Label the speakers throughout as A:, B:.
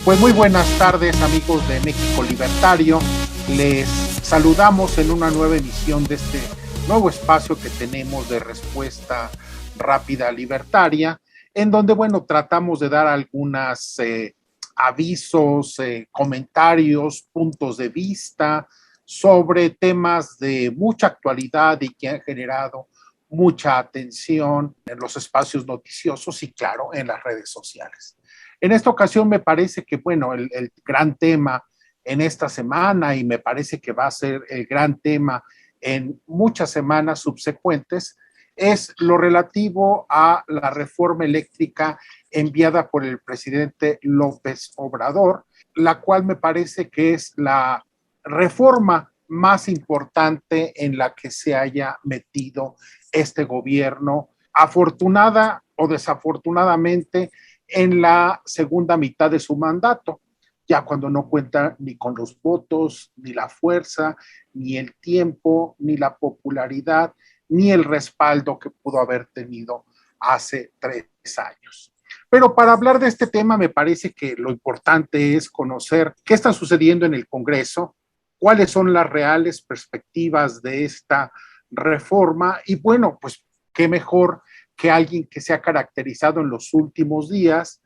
A: Pues muy buenas tardes, amigos de México Libertario. Les saludamos en una nueva emisión de este nuevo espacio que tenemos de respuesta rápida libertaria, en donde, bueno, tratamos de dar algunos avisos, comentarios, puntos de vista sobre temas de mucha actualidad y que han generado mucha atención en los espacios noticiosos y, claro, en las redes sociales. En esta ocasión me parece que, bueno, el gran tema en esta semana, y me parece que va a ser el gran tema en muchas semanas subsecuentes, es lo relativo a la reforma eléctrica enviada por el presidente López Obrador, la cual me parece que es la reforma más importante en la que se haya metido este gobierno, afortunada o desafortunadamente, en la segunda mitad de su mandato, ya cuando no cuenta ni con los votos, ni la fuerza, ni el tiempo, ni la popularidad, ni el respaldo que pudo haber tenido hace 3 años. Pero para hablar de este tema me parece que lo importante es conocer qué está sucediendo en el Congreso, cuáles son las reales perspectivas de esta reforma y, bueno, pues qué mejor que alguien que se ha caracterizado en los últimos días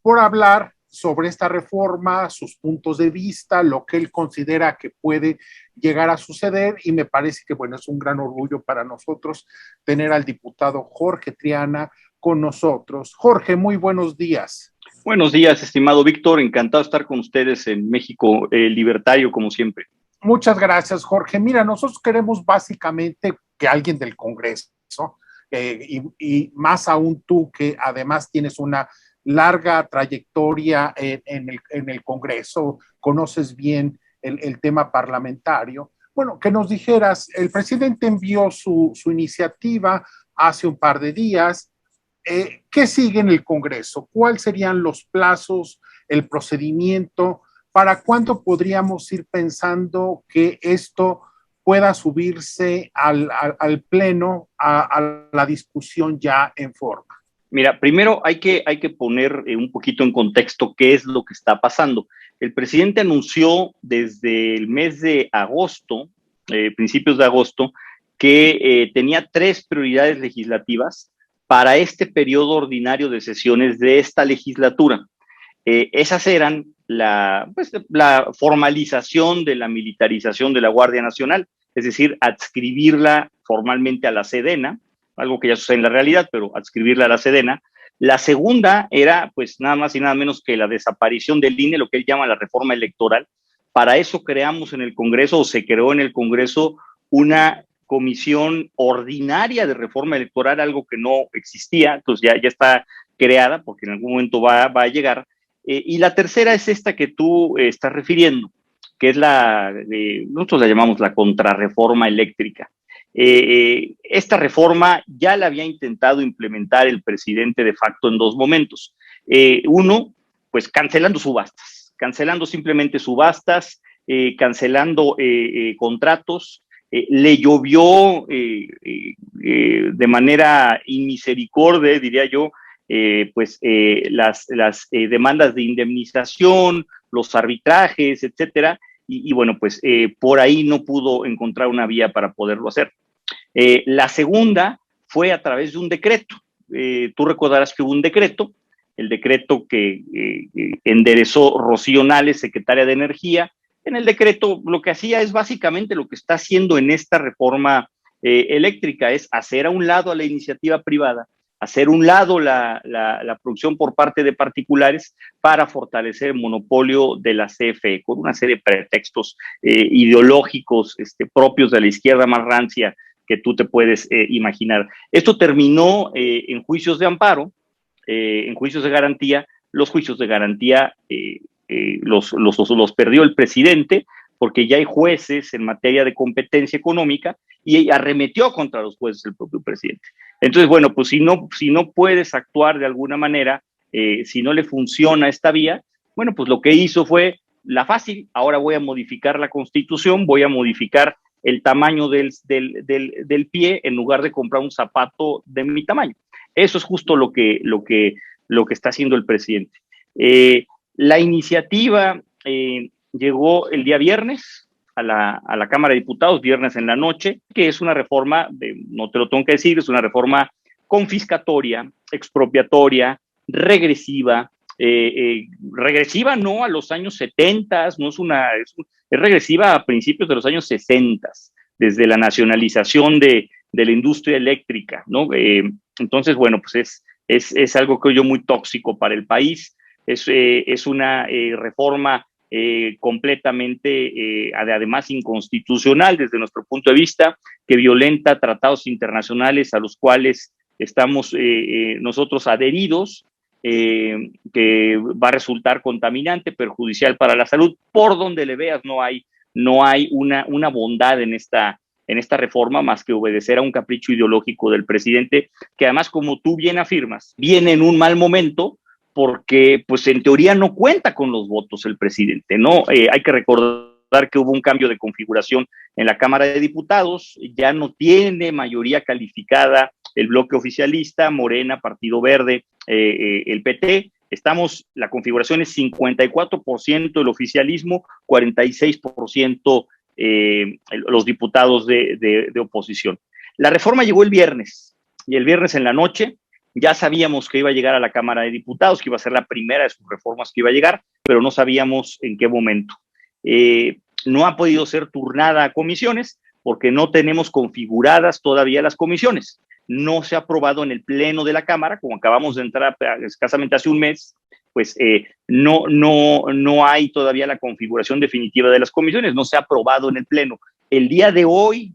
A: por hablar sobre esta reforma, sus puntos de vista, lo que él considera que puede llegar a suceder, y me parece que, bueno, es un gran orgullo para nosotros tener al diputado Jorge Triana con nosotros. Jorge, muy buenos días.
B: Buenos días, estimado Víctor, encantado de estar con ustedes en México Libertario, como siempre.
A: Muchas gracias, Jorge. Mira, nosotros queremos básicamente que alguien del Congreso, y más aún tú, que además tienes una larga trayectoria en el Congreso, conoces bien el tema parlamentario. Bueno, que nos dijeras, el presidente envió su iniciativa hace un par de días. ¿Qué sigue en el Congreso? ¿Cuáles serían los plazos, el procedimiento? ¿Para cuándo podríamos ir pensando que esto pueda subirse al Pleno, a la discusión ya en forma?
B: Mira, primero hay que poner un poquito en contexto qué es lo que está pasando. El presidente anunció desde el mes de agosto, principios de agosto, que tenía 3 prioridades legislativas para este periodo ordinario de sesiones de esta legislatura. Esas eran la formalización de la militarización de la Guardia Nacional, es decir, adscribirla formalmente a la Sedena, algo que ya sucede en la realidad, pero adscribirla a la Sedena. La segunda era, pues, nada más y nada menos que la desaparición del INE, lo que él llama la reforma electoral. Para eso creamos en el Congreso, o se creó en el Congreso, una comisión ordinaria de reforma electoral, algo que no existía, entonces ya está creada, porque en algún momento va a llegar. Y la tercera es esta que tú estás refiriendo, que es nosotros la llamamos la contrarreforma eléctrica. Esta reforma ya la había intentado implementar el presidente de facto en 2 momentos. Uno, pues cancelando simplemente subastas, cancelando contratos. Le llovió de manera inmisericordia, diría yo, las demandas de indemnización, los arbitrajes, etcétera, y bueno, pues por ahí no pudo encontrar una vía para poderlo hacer. La segunda fue a través de un decreto. Tú recordarás que hubo un decreto, el decreto que enderezó Rocío Nales, secretaria de Energía. En el decreto lo que hacía es básicamente lo que está haciendo en esta reforma eléctrica, es hacer a un lado a la iniciativa privada, hacer un lado la producción por parte de particulares para fortalecer el monopolio de la CFE, con una serie de pretextos ideológicos propios de la izquierda más rancia que tú te puedes imaginar. Esto terminó en juicios de amparo, en juicios de garantía. Los juicios de garantía los perdió el presidente, porque ya hay jueces en materia de competencia económica, y arremetió contra los jueces el propio presidente. Entonces, bueno, pues si no puedes actuar de alguna manera, si no le funciona esta vía, bueno, pues lo que hizo fue la fácil: ahora voy a modificar la Constitución, voy a modificar el tamaño del pie, en lugar de comprar un zapato de mi tamaño. Eso es justo lo que está haciendo el presidente. La iniciativa llegó el día viernes a la Cámara de Diputados, viernes en la noche, que es una reforma, no te lo tengo que decir, es una reforma confiscatoria, expropiatoria, regresiva, regresiva no a los años 70, no es regresiva a principios de los años 60, desde la nacionalización de la industria eléctrica, ¿no? Entonces, bueno, pues es algo que yo muy tóxico para el país, es una reforma completamente, además, inconstitucional desde nuestro punto de vista, que violenta tratados internacionales a los cuales estamos nosotros adheridos, que va a resultar contaminante, perjudicial para la salud. Por donde le veas, no hay una bondad en esta reforma más que obedecer a un capricho ideológico del presidente, que además, como tú bien afirmas, viene en un mal momento, porque pues en teoría no cuenta con los votos el presidente, ¿no? Hay que recordar que hubo un cambio de configuración en la Cámara de Diputados, ya no tiene mayoría calificada el bloque oficialista, Morena, Partido Verde, el PT. La configuración es 54% el oficialismo, 46% los diputados de oposición. La reforma llegó el viernes, y el viernes en la noche ya sabíamos que iba a llegar a la Cámara de Diputados, que iba a ser la primera de sus reformas que iba a llegar, pero no sabíamos en qué momento. No ha podido ser turnada a comisiones porque no tenemos configuradas todavía las comisiones. No se ha aprobado en el Pleno de la Cámara, como acabamos de entrar escasamente hace un mes, pues no hay todavía la configuración definitiva de las comisiones, no se ha aprobado en el Pleno. El día de hoy,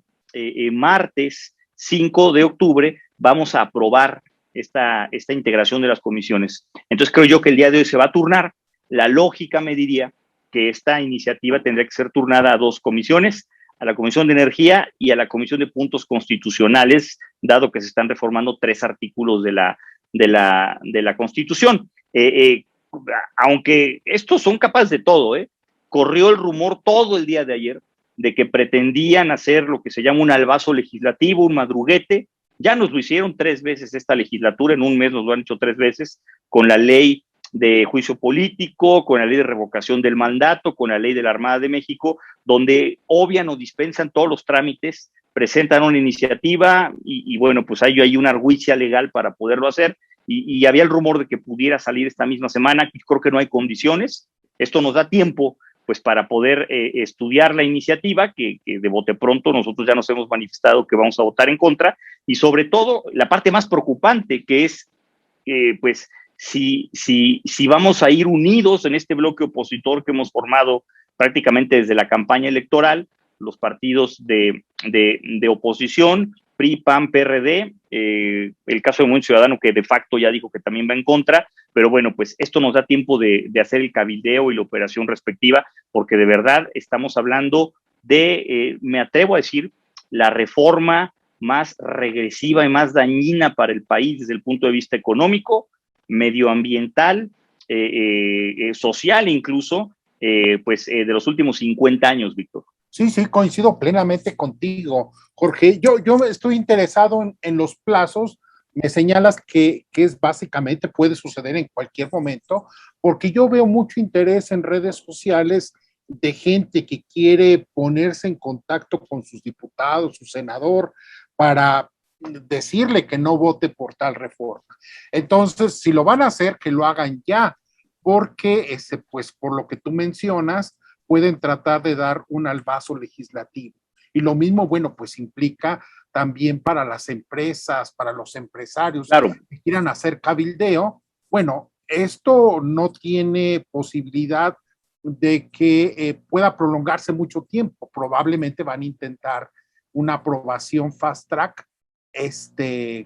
B: martes 5 de octubre, vamos a aprobar esta integración de las comisiones. Entonces creo yo que el día de hoy se va a turnar. La lógica me diría que esta iniciativa tendría que ser turnada a dos comisiones, a la Comisión de Energía y a la Comisión de Puntos Constitucionales, dado que se están reformando 3 artículos de la Constitución. Aunque estos son capaces de todo, corrió el rumor todo el día de ayer de que pretendían hacer lo que se llama un albazo legislativo, un madruguete. Ya nos lo hicieron 3 veces esta legislatura, en un mes nos lo han hecho 3 veces, con la ley de juicio político, con la ley de revocación del mandato, con la ley de la Armada de México, donde obvian o dispensan todos los trámites, presentan una iniciativa y bueno, pues hay una argucia legal para poderlo hacer, y había el rumor de que pudiera salir esta misma semana. Creo que no hay condiciones. Esto nos da tiempo pues para poder estudiar la iniciativa, que de bote pronto nosotros ya nos hemos manifestado que vamos a votar en contra, y sobre todo la parte más preocupante, que es pues si vamos a ir unidos en este bloque opositor que hemos formado prácticamente desde la campaña electoral, los partidos de oposición, PRI, PAN, PRD, el caso de Movimiento Ciudadano, que de facto ya dijo que también va en contra, pero bueno, pues esto nos da tiempo de hacer el cabildeo y la operación respectiva, porque de verdad estamos hablando de, me atrevo a decir, la reforma más regresiva y más dañina para el país desde el punto de vista económico, medioambiental, social incluso, de los últimos 50 años, Víctor.
A: Sí, coincido plenamente contigo, Jorge. Yo estoy interesado en los plazos. Me señalas que es básicamente, puede suceder en cualquier momento, porque yo veo mucho interés en redes sociales de gente que quiere ponerse en contacto con sus diputados, su senador, para decirle que no vote por tal reforma. Entonces, si lo van a hacer, que lo hagan ya, porque pues por lo que tú mencionas, pueden tratar de dar un albazo legislativo. Y lo mismo, bueno, pues implica también para las empresas, para los empresarios, claro, que quieran hacer cabildeo. Bueno, esto no tiene posibilidad de que pueda prolongarse mucho tiempo. Probablemente van a intentar una aprobación fast track,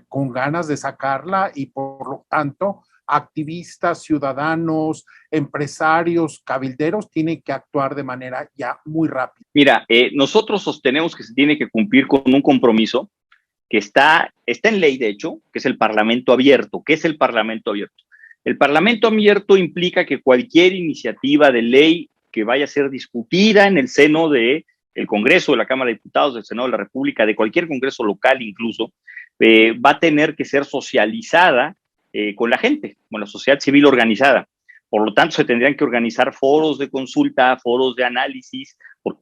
A: con ganas de sacarla, y por lo tanto activistas, ciudadanos, empresarios, cabilderos tienen que actuar de manera ya muy rápida.
B: Mira, nosotros sostenemos que se tiene que cumplir con un compromiso que está en ley, de hecho, que es el Parlamento abierto. ¿Qué es el Parlamento abierto? El Parlamento abierto implica que cualquier iniciativa de ley que vaya a ser discutida en el seno del Congreso, de la Cámara de Diputados, del Senado de la República, de cualquier Congreso local incluso, va a tener que ser socializada con la gente, con la sociedad civil organizada. Por lo tanto, se tendrían que organizar foros de consulta, foros de análisis,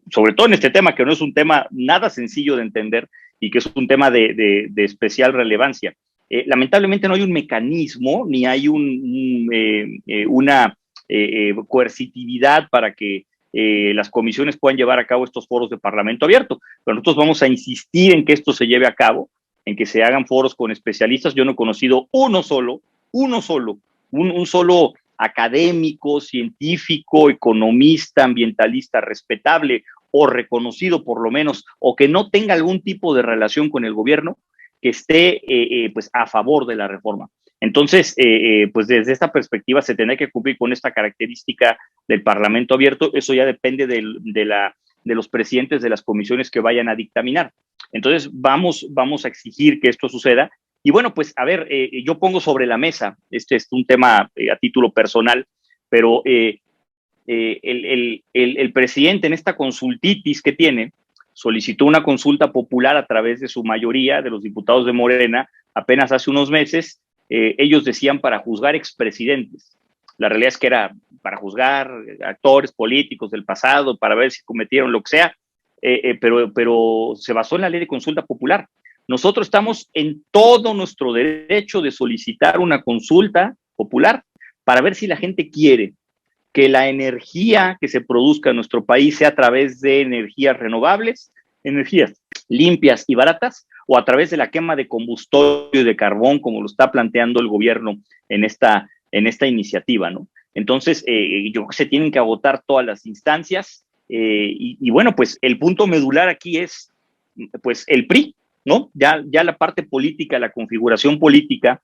B: sobre todo en este tema, que no es un tema nada sencillo de entender y que es un tema de especial relevancia. Lamentablemente no hay un mecanismo ni hay una coercitividad para que las comisiones puedan llevar a cabo estos foros de Parlamento abierto. Pero nosotros vamos a insistir en que esto se lleve a cabo, en que se hagan foros con especialistas. Yo no he conocido un solo académico, científico, economista, ambientalista respetable o reconocido por lo menos, o que no tenga algún tipo de relación con el gobierno, que esté pues a favor de la reforma. Entonces, pues desde esta perspectiva se tendrá que cumplir con esta característica del Parlamento abierto. Eso ya depende de los presidentes de las comisiones que vayan a dictaminar. Entonces, vamos a exigir que esto suceda. Y bueno, pues a ver, yo pongo sobre la mesa, este es un tema a título personal, pero el presidente en esta consultitis que tiene, solicitó una consulta popular a través de su mayoría, de los diputados de Morena, apenas hace unos meses. Ellos decían para juzgar expresidentes. La realidad es que era para juzgar actores políticos del pasado, para ver si cometieron lo que sea, pero se basó en la ley de consulta popular. Nosotros estamos en todo nuestro derecho de solicitar una consulta popular para ver si la gente quiere que la energía que se produzca en nuestro país sea a través de energías renovables, energías limpias y baratas, o a través de la quema de combustible de carbón, como lo está planteando el gobierno en esta iniciativa, ¿no? Entonces, yo creo que se tienen que agotar todas las instancias, y bueno, pues el punto medular aquí es, pues, el PRI, ¿no? Ya la parte política, la configuración política,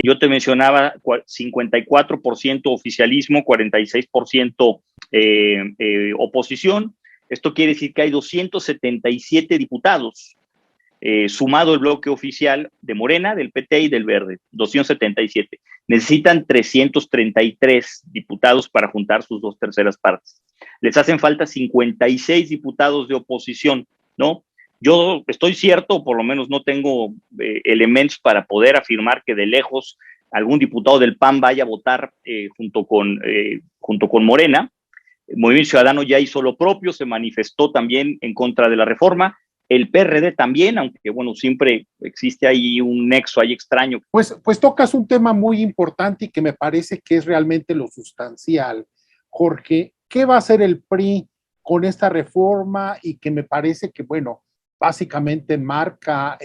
B: yo te mencionaba 54% oficialismo, 46% oposición. Esto quiere decir que hay 277 diputados, sumado el bloque oficial de Morena, del PT y del Verde, 277. Necesitan 333 diputados para juntar sus 2/3 partes. Les hacen falta 56 diputados de oposición, ¿no? Yo estoy cierto, por lo menos no tengo elementos para poder afirmar que de lejos algún diputado del PAN vaya a votar junto con Morena. El Movimiento Ciudadano ya hizo lo propio, se manifestó también en contra de la reforma. El PRD también, aunque bueno, siempre existe ahí un nexo ahí extraño.
A: Pues tocas un tema muy importante y que me parece que es realmente lo sustancial, Jorge. ¿Qué va a hacer el PRI con esta reforma? Y que me parece que, bueno, básicamente marca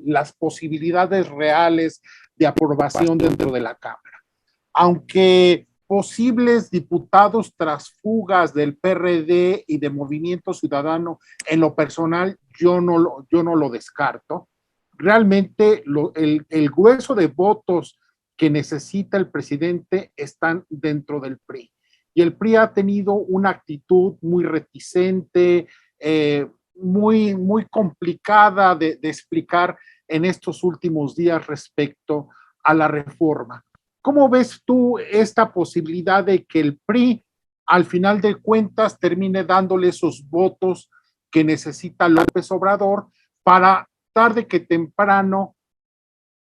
A: las posibilidades reales de aprobación dentro de la Cámara. Aunque posibles diputados tras fugas del PRD y de Movimiento Ciudadano, en lo personal, yo no lo descarto. Realmente el grueso de votos que necesita el presidente están dentro del PRI. Y el PRI ha tenido una actitud muy reticente, muy complicada de explicar en estos últimos días respecto a la reforma. ¿Cómo ves tú esta posibilidad de que el PRI, al final de cuentas, termine dándole esos votos que necesita López Obrador para tarde que temprano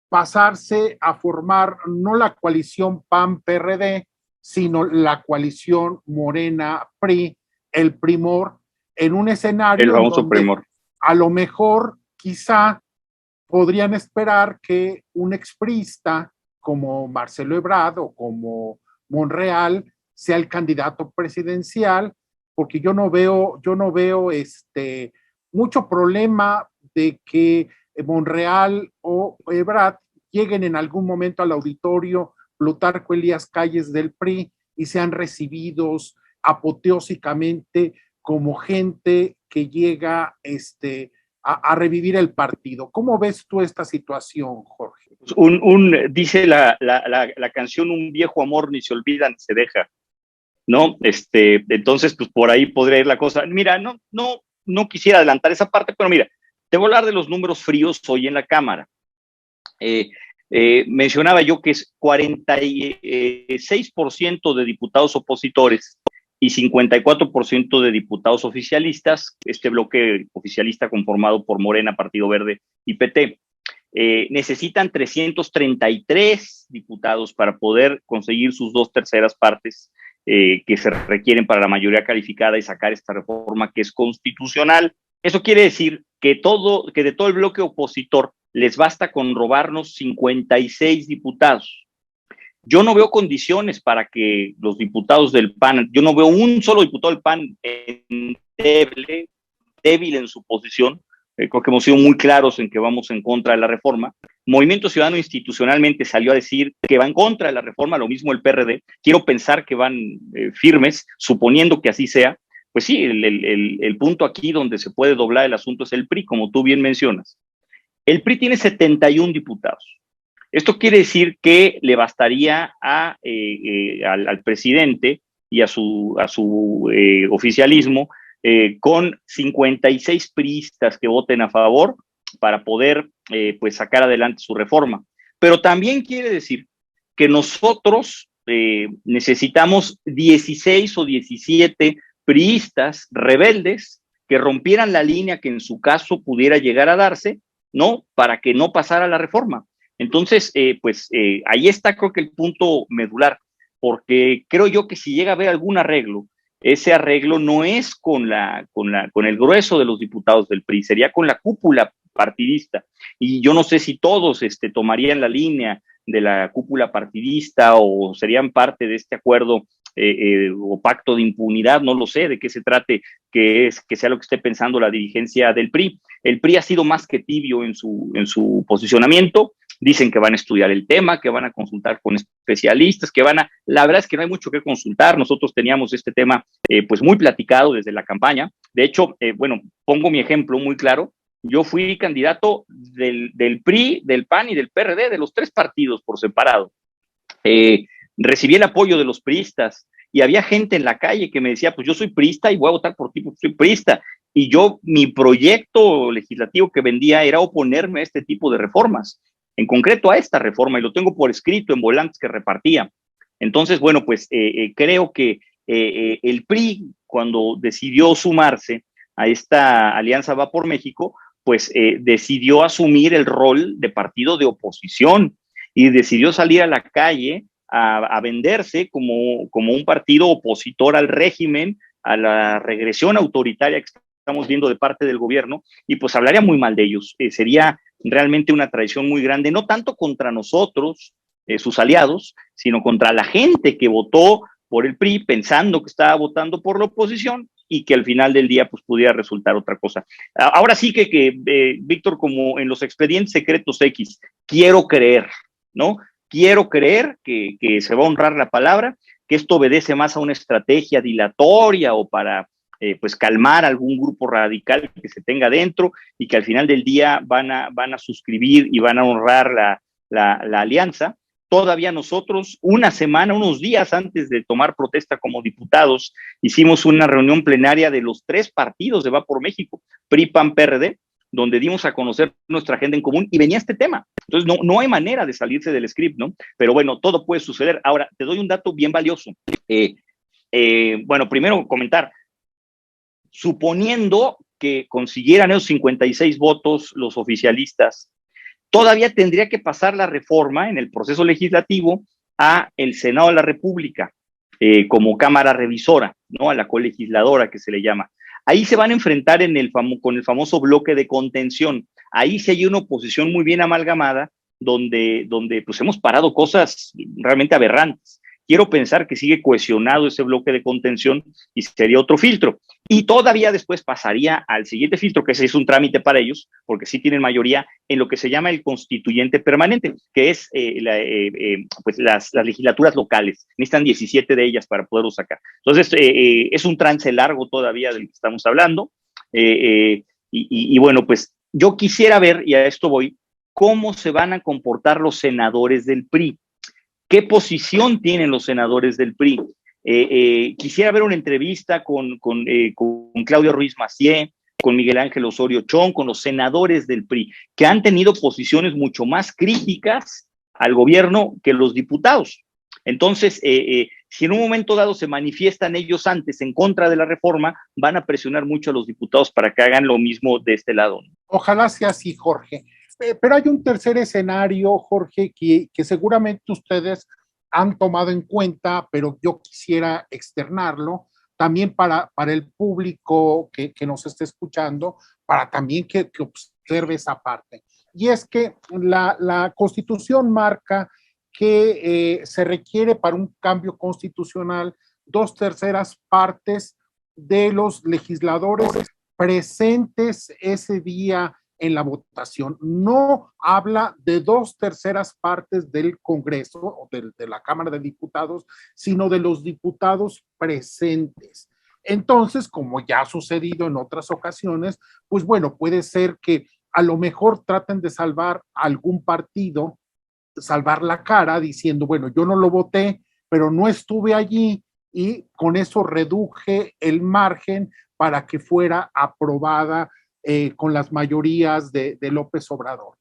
A: pasarse a formar no la coalición PAN-PRD, sino la coalición Morena-PRI, el primor, en un escenario
B: el famoso
A: donde
B: primor.
A: A lo mejor quizá podrían esperar que un expriista como Marcelo Ebrard o como Monreal sea el candidato presidencial, porque yo no veo mucho problema de que Monreal o Ebrard lleguen en algún momento al auditorio Plutarco Elías Calles del PRI y sean recibidos apoteósicamente como gente que llega a revivir el partido. ¿Cómo ves tú esta situación, Jorge?
B: Dice la canción, un viejo amor ni se olvida ni se deja, ¿no? Entonces, pues por ahí podría ir la cosa. Mira, no quisiera adelantar esa parte, pero mira, te voy a hablar de los números fríos hoy en la Cámara. Mencionaba yo que es 46% de diputados opositores y 54% de diputados oficialistas, este bloque oficialista conformado por Morena, Partido Verde y PT. necesitan 333 diputados para poder conseguir sus 2/3 partes que se requieren para la mayoría calificada y sacar esta reforma que es constitucional. Eso quiere decir que de todo el bloque opositor les basta con robarnos 56 diputados. Yo no veo condiciones para que los diputados del PAN, yo no veo un solo diputado del PAN débil en su posición. Creo que hemos sido muy claros en que vamos en contra de la reforma. Movimiento Ciudadano institucionalmente salió a decir que va en contra de la reforma, lo mismo el PRD. Quiero pensar que van firmes, suponiendo que así sea. Pues sí, el punto aquí donde se puede doblar el asunto es el PRI, como tú bien mencionas. El PRI tiene 71 diputados. Esto quiere decir que le bastaría al presidente y a su oficialismo con 56 priistas que voten a favor para poder pues sacar adelante su reforma. Pero también quiere decir que nosotros necesitamos 16 o 17 priistas rebeldes que rompieran la línea que en su caso pudiera llegar a darse, ¿no? Para que no pasara la reforma. Entonces, ahí está creo que el punto medular, porque creo yo que si llega a haber algún arreglo, ese arreglo no es con el grueso de los diputados del PRI, sería con la cúpula partidista. Y yo no sé si todos tomarían la línea de la cúpula partidista o serían parte de este acuerdo o pacto de impunidad, no lo sé de qué se trate, que sea lo que esté pensando la dirigencia del PRI. El PRI ha sido más que tibio en su posicionamiento. Dicen que van a estudiar el tema, que van a consultar con especialistas, la verdad es que no hay mucho que consultar. Nosotros teníamos este tema pues muy platicado desde la campaña. De hecho, pongo mi ejemplo muy claro. Yo fui candidato del PRI, del PAN y del PRD, de los tres partidos por separado. Recibí el apoyo de los priistas y había gente en la calle que me decía, pues yo soy priista y voy a votar por ti porque soy priista. Y mi proyecto legislativo que vendía era oponerme a este tipo de reformas, en concreto a esta reforma, y lo tengo por escrito en volantes que repartía. Entonces, creo que el PRI, cuando decidió sumarse a esta alianza Va por México, decidió asumir el rol de partido de oposición y decidió salir a la calle a venderse como un partido opositor al régimen, a la regresión autoritaria que estamos viendo de parte del gobierno, y pues hablaría muy mal de ellos. Sería realmente una traición muy grande, no tanto contra nosotros, sus aliados, sino contra la gente que votó por el PRI pensando que estaba votando por la oposición y que al final del día pues pudiera resultar otra cosa. Ahora sí que Víctor, como en los expedientes secretos X, quiero creer, ¿no? Quiero creer que se va a honrar la palabra, que esto obedece más a una estrategia dilatoria o para calmar algún grupo radical que se tenga dentro y que al final del día van a suscribir y van a honrar la alianza. Todavía nosotros, unos días antes de tomar protesta como diputados, hicimos una reunión plenaria de los tres partidos de Va por México, PRI, PAN, PRD, donde dimos a conocer nuestra agenda en común y venía este tema. Entonces, no hay manera de salirse del script, ¿no? Pero bueno, todo puede suceder. Ahora, te doy un dato bien valioso. Primero comentar, suponiendo que consiguieran esos 56 votos los oficialistas, todavía tendría que pasar la reforma en el proceso legislativo a el Senado de la República como Cámara Revisora, ¿no? A la colegisladora que se le llama. Ahí se van a enfrentar con el famoso bloque de contención. Ahí sí hay una oposición muy bien amalgamada donde pues hemos parado cosas realmente aberrantes. Quiero pensar que sigue cohesionado ese bloque de contención y sería otro filtro. Y todavía después pasaría al siguiente filtro, que ese es un trámite para ellos, porque sí tienen mayoría en lo que se llama el constituyente permanente, que es las legislaturas locales. Necesitan 17 de ellas para poderlo sacar. Entonces, es un trance largo todavía del que estamos hablando. Pues yo quisiera ver, y a esto voy, cómo se van a comportar los senadores del PRI. ¿Qué posición tienen los senadores del PRI? Quisiera ver una entrevista con Claudio Ruiz Massieu, con Miguel Ángel Osorio Chong, con los senadores del PRI, que han tenido posiciones mucho más críticas al gobierno que los diputados. Entonces, si en un momento dado se manifiestan ellos antes en contra de la reforma, van a presionar mucho a los diputados para que hagan lo mismo de este lado.
A: Ojalá sea así, Jorge. Pero hay un tercer escenario, Jorge, que seguramente ustedes han tomado en cuenta, pero yo quisiera externarlo también para el público que nos esté escuchando, para también que observe esa parte. Y es que la Constitución marca que se requiere para un cambio constitucional 2/3 partes de los legisladores presentes ese día en la votación. No habla de 2/3 partes del Congreso o de la Cámara de Diputados, sino de los diputados presentes. Entonces, como ya ha sucedido en otras ocasiones, pues bueno, puede ser que a lo mejor traten de salvar algún partido, salvar la cara diciendo, bueno, yo no lo voté, pero no estuve allí y con eso reduje el margen para que fuera aprobada con las mayorías de López Obrador.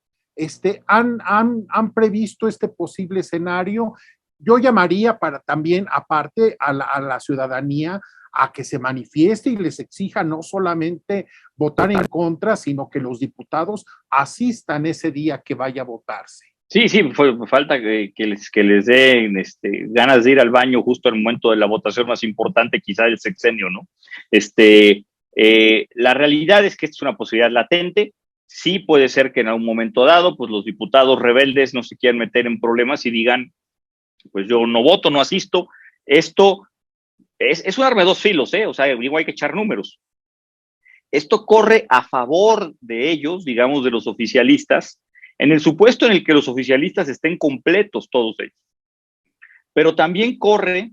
A: Han previsto este posible escenario. Yo llamaría para también, aparte, a la ciudadanía a que se manifieste y les exija no solamente votar en contra, sino que los diputados asistan ese día que vaya a votarse.
B: Sí, sí, falta que les den ganas de ir al baño justo al momento de la votación más importante, quizá del sexenio, ¿no? La realidad es que esta es una posibilidad latente. Sí puede ser que en algún momento dado, pues los diputados rebeldes no se quieran meter en problemas y digan, pues yo no voto, no asisto. Esto es un arma de dos filos, ¿eh? O sea, digo, hay que echar números. Esto corre a favor de ellos, digamos, de los oficialistas, en el supuesto en el que los oficialistas estén completos todos ellos. Pero también corre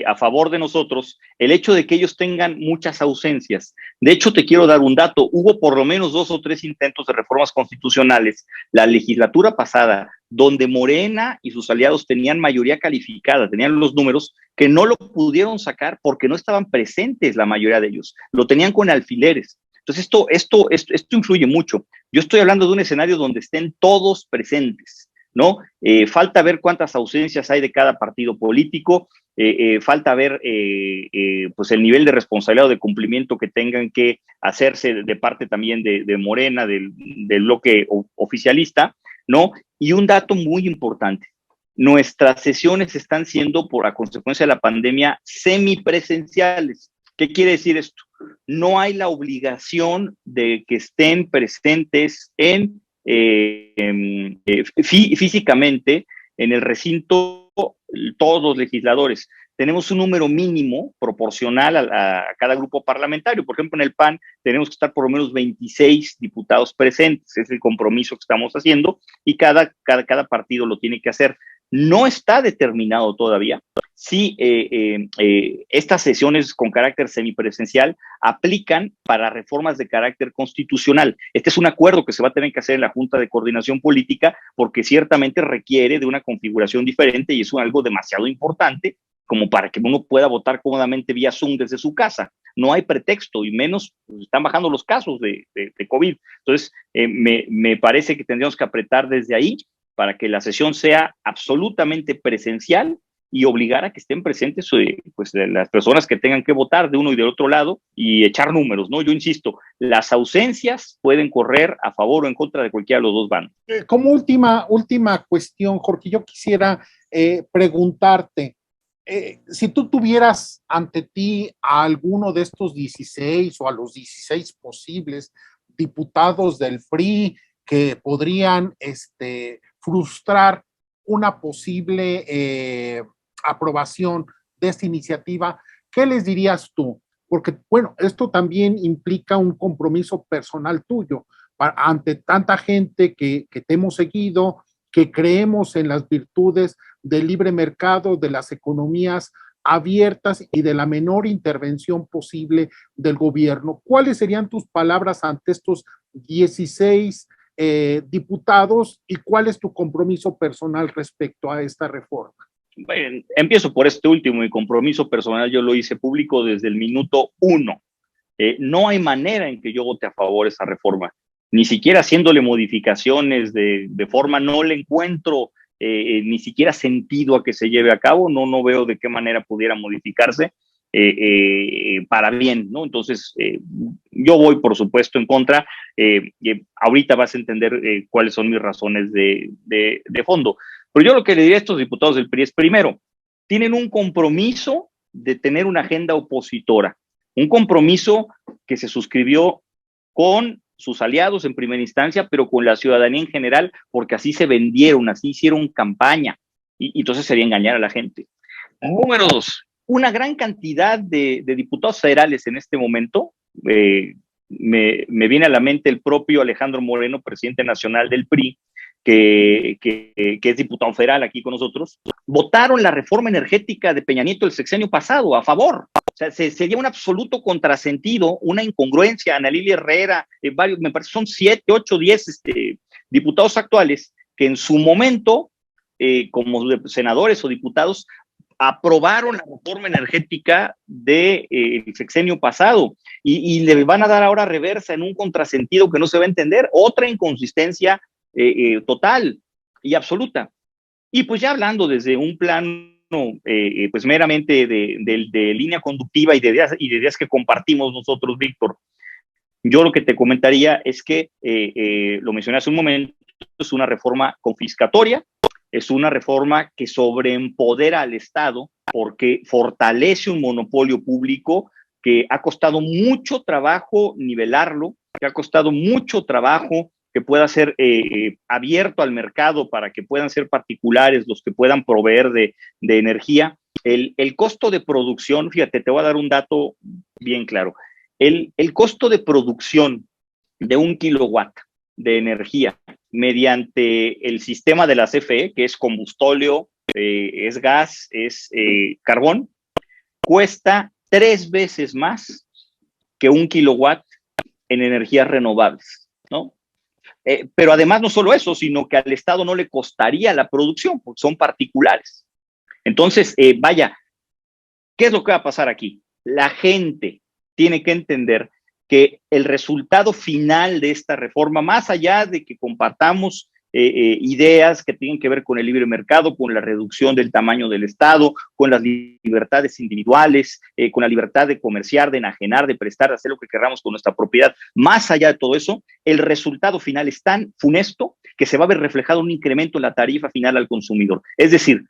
B: a favor de nosotros el hecho de que ellos tengan muchas ausencias. De hecho, te quiero dar un dato. Hubo por lo menos 2 o 3 intentos de reformas constitucionales la legislatura pasada, donde Morena y sus aliados tenían mayoría calificada, tenían los números, que no lo pudieron sacar porque no estaban presentes la mayoría de ellos. Lo tenían con alfileres. Entonces, esto influye mucho. Yo estoy hablando de un escenario donde estén todos presentes, ¿no? Falta ver cuántas ausencias hay de cada partido político, falta ver pues el nivel de responsabilidad o de cumplimiento que tengan que hacerse de parte también de Morena, del bloque oficialista, ¿no? Y un dato muy importante, nuestras sesiones están siendo, por a consecuencia de la pandemia, semipresenciales. ¿Qué quiere decir esto? No hay la obligación de que estén presentes físicamente en el recinto todos los legisladores. Tenemos un número mínimo proporcional a cada grupo parlamentario. Por ejemplo, en el PAN tenemos que estar por lo menos 26 diputados presentes. Es el compromiso que estamos haciendo y cada partido lo tiene que hacer. No está determinado todavía si estas sesiones con carácter semipresencial aplican para reformas de carácter constitucional. Este es un acuerdo que se va a tener que hacer en la Junta de Coordinación Política porque ciertamente requiere de una configuración diferente y es algo demasiado importante como para que uno pueda votar cómodamente vía Zoom desde su casa. No hay pretexto y menos pues, están bajando los casos de COVID. Entonces, me parece que tendríamos que apretar desde ahí para que la sesión sea absolutamente presencial y obligar a que estén presentes pues, las personas que tengan que votar de uno y del otro lado y echar números, ¿no? Yo insisto, las ausencias pueden correr a favor o en contra de cualquiera de los dos bandos.
A: Como última cuestión, Jorge, yo quisiera preguntarte, si tú tuvieras ante ti a alguno de estos 16 o a los 16 posibles diputados del PRI que podrían frustrar una posible aprobación de esta iniciativa, ¿qué les dirías tú? Porque, bueno, esto también implica un compromiso personal tuyo ante tanta gente que te hemos seguido, que creemos en las virtudes del libre mercado, de las economías abiertas y de la menor intervención posible del gobierno. ¿Cuáles serían tus palabras ante estos 16 diputados y cuál es tu compromiso personal respecto a esta reforma?
B: Bueno, empiezo por este último, mi compromiso personal yo lo hice público desde el minuto 1. No hay manera en que yo vote a favor de esa reforma, ni siquiera haciéndole modificaciones de forma, no le encuentro ni siquiera sentido a que se lleve a cabo, no veo de qué manera pudiera modificarse. para bien, ¿no? Entonces, yo voy, por supuesto, en contra. Ahorita vas a entender cuáles son mis razones de fondo. Pero yo lo que le diría a estos diputados del PRI es, primero, tienen un compromiso de tener una agenda opositora, un compromiso que se suscribió con sus aliados en primera instancia, pero con la ciudadanía en general, porque así se vendieron, así hicieron campaña, y entonces sería engañar a la gente. Número dos, una gran cantidad de diputados federales en este momento, me viene a la mente el propio Alejandro Moreno, presidente nacional del PRI, que es diputado federal aquí con nosotros, votaron la reforma energética de Peña Nieto el sexenio pasado a favor. O sea, sería un absoluto contrasentido, una incongruencia. Ana Lilia Herrera, varios, me parece son 7, 8, 10 diputados actuales que en su momento, como senadores o diputados, aprobaron la reforma energética del sexenio pasado y le van a dar ahora reversa en un contrasentido que no se va a entender, otra inconsistencia total y absoluta. Y pues ya hablando desde un plano pues meramente de línea conductiva y de ideas que compartimos nosotros, Víctor, yo lo que te comentaría es que, lo mencioné hace un momento, es una reforma confiscatoria, es una reforma que sobreempodera al Estado porque fortalece un monopolio público que ha costado mucho trabajo nivelarlo, que ha costado mucho trabajo que pueda ser abierto al mercado para que puedan ser particulares los que puedan proveer de energía. El costo de producción, fíjate, te voy a dar un dato bien claro. El costo de producción de 1 kilowatt de energía mediante el sistema de la CFE, que es combustóleo, es gas, es carbón, cuesta 3 veces más que 1 kilowatt en energías renovables, ¿no? Pero además no solo eso, sino que al Estado no le costaría la producción, porque son particulares. Entonces, vaya, ¿qué es lo que va a pasar aquí? La gente tiene que entender que el resultado final de esta reforma, más allá de que compartamos ideas que tienen que ver con el libre mercado, con la reducción del tamaño del Estado, con las libertades individuales, con la libertad de comerciar, de enajenar, de prestar, de hacer lo que queramos con nuestra propiedad, más allá de todo eso, el resultado final es tan funesto que se va a ver reflejado un incremento en la tarifa final al consumidor. Es decir,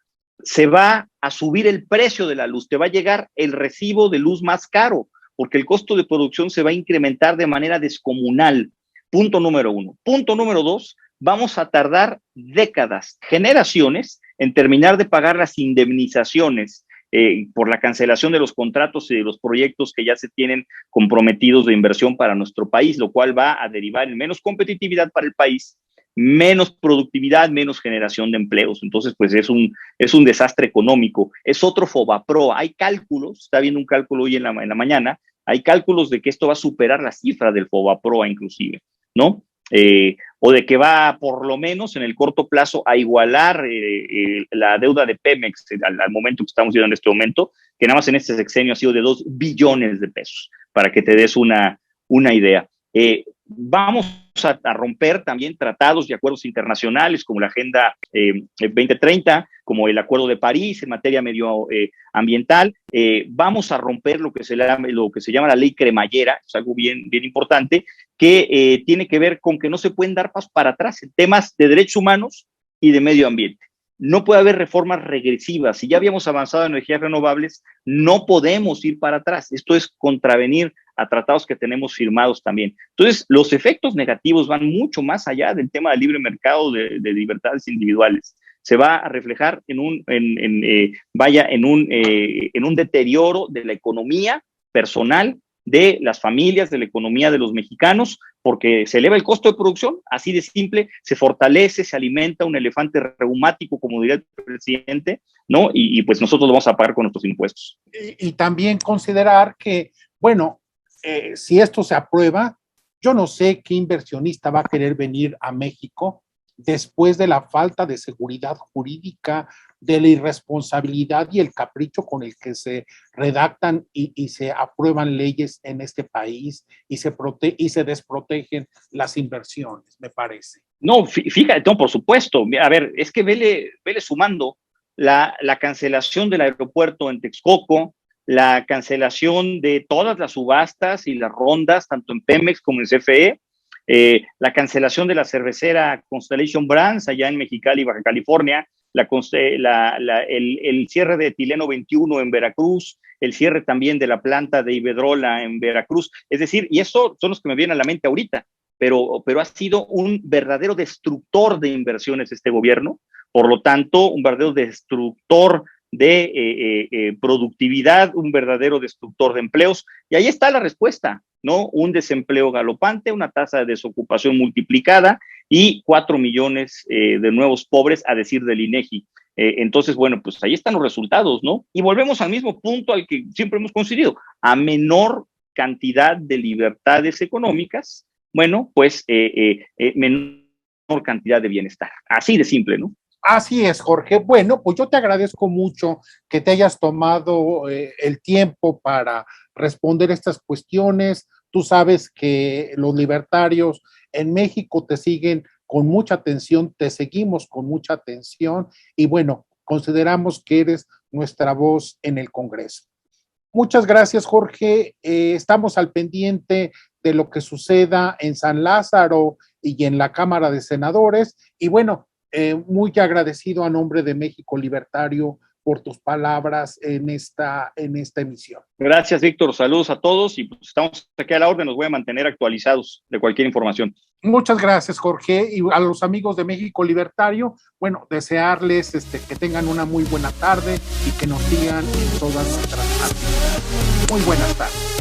B: se va a subir el precio de la luz, te va a llegar el recibo de luz más caro, porque el costo de producción se va a incrementar de manera descomunal. Punto número uno. Punto número dos, vamos a tardar décadas, generaciones, en terminar de pagar las indemnizaciones por la cancelación de los contratos y de los proyectos que ya se tienen comprometidos de inversión para nuestro país, lo cual va a derivar en menos competitividad para el país, menos productividad, menos generación de empleos. Entonces, pues es un desastre económico. Es otro Fobapro. Hay cálculos, está viendo un cálculo hoy en la mañana, hay cálculos de que esto va a superar la cifra del Fobaproa inclusive, ¿no? O de que va por lo menos en el corto plazo a igualar la deuda de Pemex al momento que estamos viendo en este momento, que nada más en este sexenio ha sido de 2 billones de pesos, para que te des una idea. Vamos a romper también tratados y acuerdos internacionales como la Agenda 2030, como el Acuerdo de París en materia medioambiental. Vamos a romper lo que se llama la ley cremallera, es algo bien importante, que tiene que ver con que no se pueden dar pasos para atrás en temas de derechos humanos y de medio ambiente. No puede haber reformas regresivas. Si ya habíamos avanzado en energías renovables, no podemos ir para atrás. Esto es contravenir a tratados que tenemos firmados también. Entonces, los efectos negativos van mucho más allá del tema del libre mercado, de libertades individuales. Se va a reflejar en un deterioro de la economía personal de las familias, de la economía de los mexicanos, porque se eleva el costo de producción, así de simple, se fortalece, se alimenta un elefante reumático, como diría el presidente, ¿no? Y pues nosotros lo vamos a pagar con nuestros impuestos.
A: Y también considerar que, bueno, si esto se aprueba, yo no sé qué inversionista va a querer venir a México después de la falta de seguridad jurídica, de la irresponsabilidad y el capricho con el que se redactan y se aprueban leyes en este país y se desprotegen las inversiones, me parece.
B: No, fíjate, no, por supuesto. A ver, es que vele sumando la cancelación del aeropuerto en Texcoco, la cancelación de todas las subastas y las rondas, tanto en Pemex como en CFE, la cancelación de la cervecera Constellation Brands allá en Mexicali, Baja California, el cierre de Etileno 21 en Veracruz, el cierre también de la planta de Iberdrola en Veracruz. Es decir, y eso son los que me vienen a la mente ahorita, pero ha sido un verdadero destructor de inversiones este gobierno, por lo tanto, un verdadero destructor de productividad, un verdadero destructor de empleos, y ahí está la respuesta, ¿no? Un desempleo galopante, una tasa de desocupación multiplicada y 4 millones de nuevos pobres, a decir del INEGI. Entonces, bueno, pues ahí están los resultados, ¿no? Y volvemos al mismo punto al que siempre hemos coincidido, a menor cantidad de libertades económicas, bueno, pues menor cantidad de bienestar, así de simple, ¿no?
A: Así es, Jorge. Bueno, pues yo te agradezco mucho que te hayas tomado el tiempo para responder estas cuestiones. Tú sabes que los libertarios en México te siguen con mucha atención, te seguimos con mucha atención y bueno, consideramos que eres nuestra voz en el Congreso. Muchas gracias, Jorge. Estamos al pendiente de lo que suceda en San Lázaro y en la Cámara de Senadores y bueno, muy agradecido a nombre de México Libertario por tus palabras en esta emisión.
B: Gracias, Víctor. Saludos a todos y pues estamos aquí a la orden. Nos voy a mantener actualizados de cualquier información.
A: Muchas gracias, Jorge. Y a los amigos de México Libertario, bueno, desearles que tengan una muy buena tarde y que nos sigan en todas nuestras actividades. Muy buenas tardes.